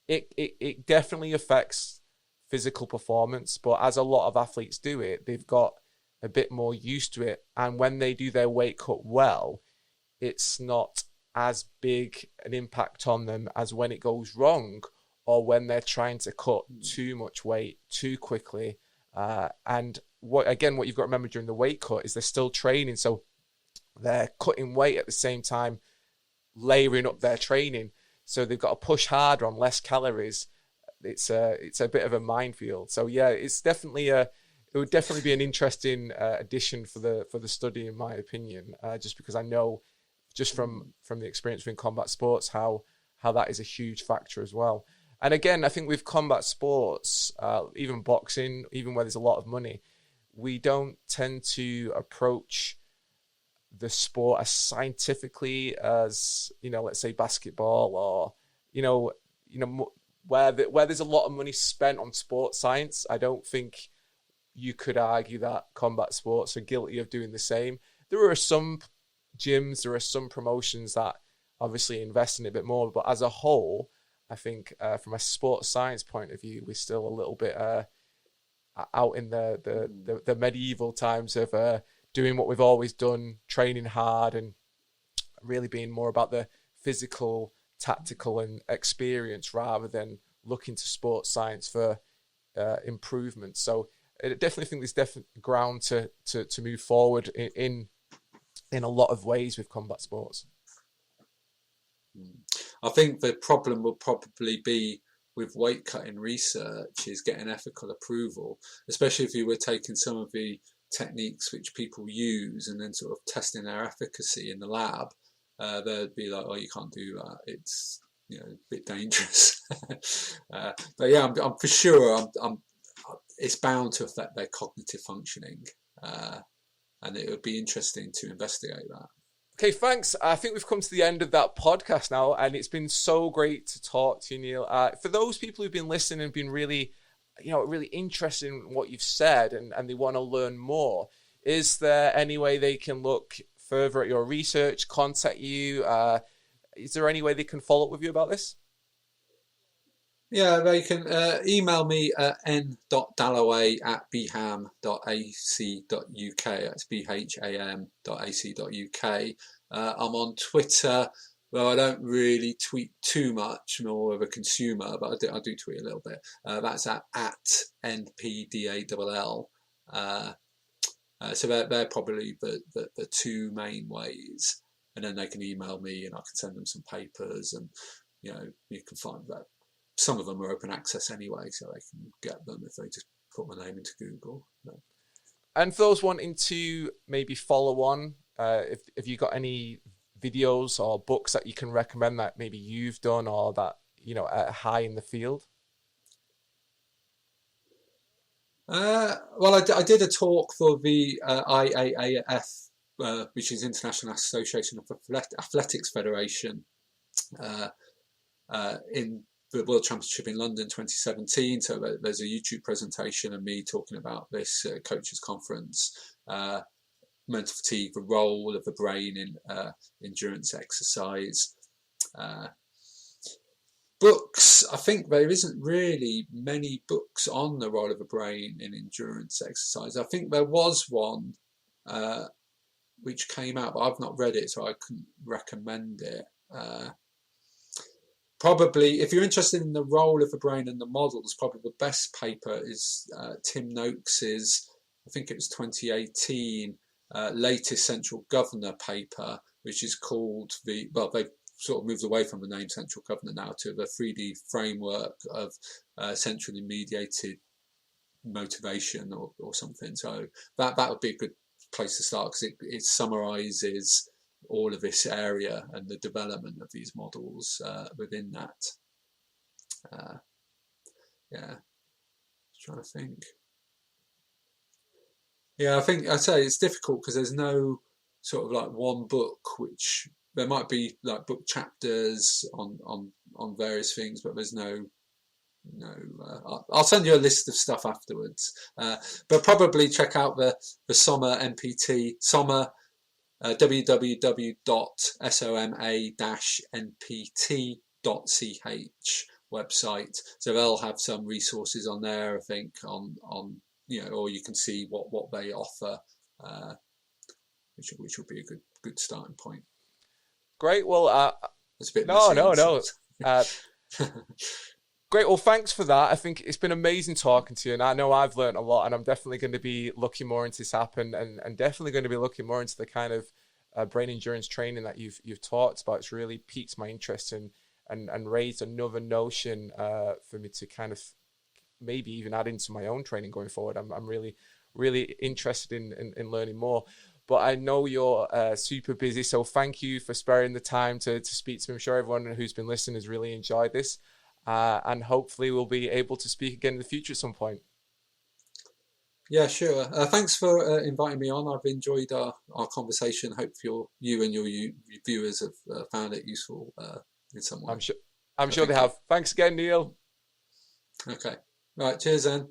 it definitely affects physical performance, but as a lot of athletes do it, they've got a bit more used to it, and when they do their weight cut well, it's not as big an impact on them as when it goes wrong or when they're trying to cut too much weight too quickly. And what you've got to remember during the weight cut is they're still training, so they're cutting weight at the same time, layering up their training. So they've got to push harder on less calories. It's a bit of a minefield. So yeah, it's definitely it would definitely be an interesting addition for the study, in my opinion. Just because I know, just from the experience in combat sports, how that is a huge factor as well. And again, I think with combat sports, even boxing, even where there's a lot of money, we don't tend to approach the sport as scientifically as, let's say basketball, or where there's a lot of money spent on sports science. I don't think you could argue that combat sports are guilty of doing the same. There are some gyms, there are some promotions that obviously invest in it a bit more, but as a whole, I think from a sports science point of view, we're still a little bit out in the medieval times of doing what we've always done, training hard, and really being more about the physical, tactical, and experience rather than looking to sports science for improvement. So I definitely think there's definitely ground to move forward in a lot of ways with combat sports. I think the problem will probably be with weight cutting research is getting ethical approval, especially if you were taking some of the techniques which people use and then sort of testing their efficacy in the lab. They'd be like, oh, you can't do that. It's a bit dangerous. But yeah, I'm for sure. It's bound to affect their cognitive functioning, and it would be interesting to investigate that. Okay, thanks. I think we've come to the end of that podcast now, and it's been so great to talk to you, Neil. For those people who've been listening and been really interested in what you've said and they want to learn more, is there any way they can look further at your research, contact you? Is there any way they can follow up with you about this? Yeah, they can email me at n.dalloway@bham.ac.uk. That's bham.ac.uk. I'm on Twitter. Well, I don't really tweet too much, more of a consumer, but I do tweet a little bit. That's at NPDALL. So they're probably the two main ways. And then they can email me and I can send them some papers, and you can find that. Some of them are open access anyway, so they can get them if they just put my name into Google. And for those wanting to maybe follow on, if you got any videos or books that you can recommend that maybe you've done or that are high in the field? Well, I did a talk for the IAAF which is International Association of Athletics Federation, in the World Championship in London 2017. So there's a YouTube presentation of me talking about this coaches conference, mental fatigue, the role of the brain in endurance exercise. Books, I think there isn't really many books on the role of the brain in endurance exercise. I think there was one which came out, but I've not read it, so I couldn't recommend it. Probably, if you're interested in the role of the brain and the models, probably the best paper is Tim Noakes's, I think it was 2018, latest Central Governor paper, which is called they've sort of moved away from the name Central Governor now to the 3D framework of centrally mediated motivation or something. So that would be a good place to start, because it summarises all of this area and the development of these models within that. Yeah, just trying to think. Yeah, I think I'd say it's difficult because there's no sort of like one book, which there might be like book chapters on various things, but there's no. I'll send you a list of stuff afterwards. But probably check out the SOMA NPT SOMA. www.soma-npt.ch website. So they'll have some resources on there, I think, on or you can see what they offer, which will be a good starting point. Great. Well, it's a bit no. Great. Well, thanks for that. I think it's been amazing talking to you, and I know I've learned a lot, and I'm definitely going to be looking more into this app, and definitely going to be looking more into the kind of brain endurance training that you've talked about. It's really piqued my interest and raised another notion for me to kind of maybe even add into my own training going forward. I'm really, really interested in learning more. But I know you're super busy, so thank you for sparing the time to speak to me. I'm sure everyone who's been listening has really enjoyed this. And hopefully we'll be able to speak again in the future at some point. Yeah, sure. Thanks for inviting me on. I've enjoyed our conversation. Hope you and your viewers have found it useful in some way. I'm sure they have. Thanks again, Neil. Okay. Right. Cheers then.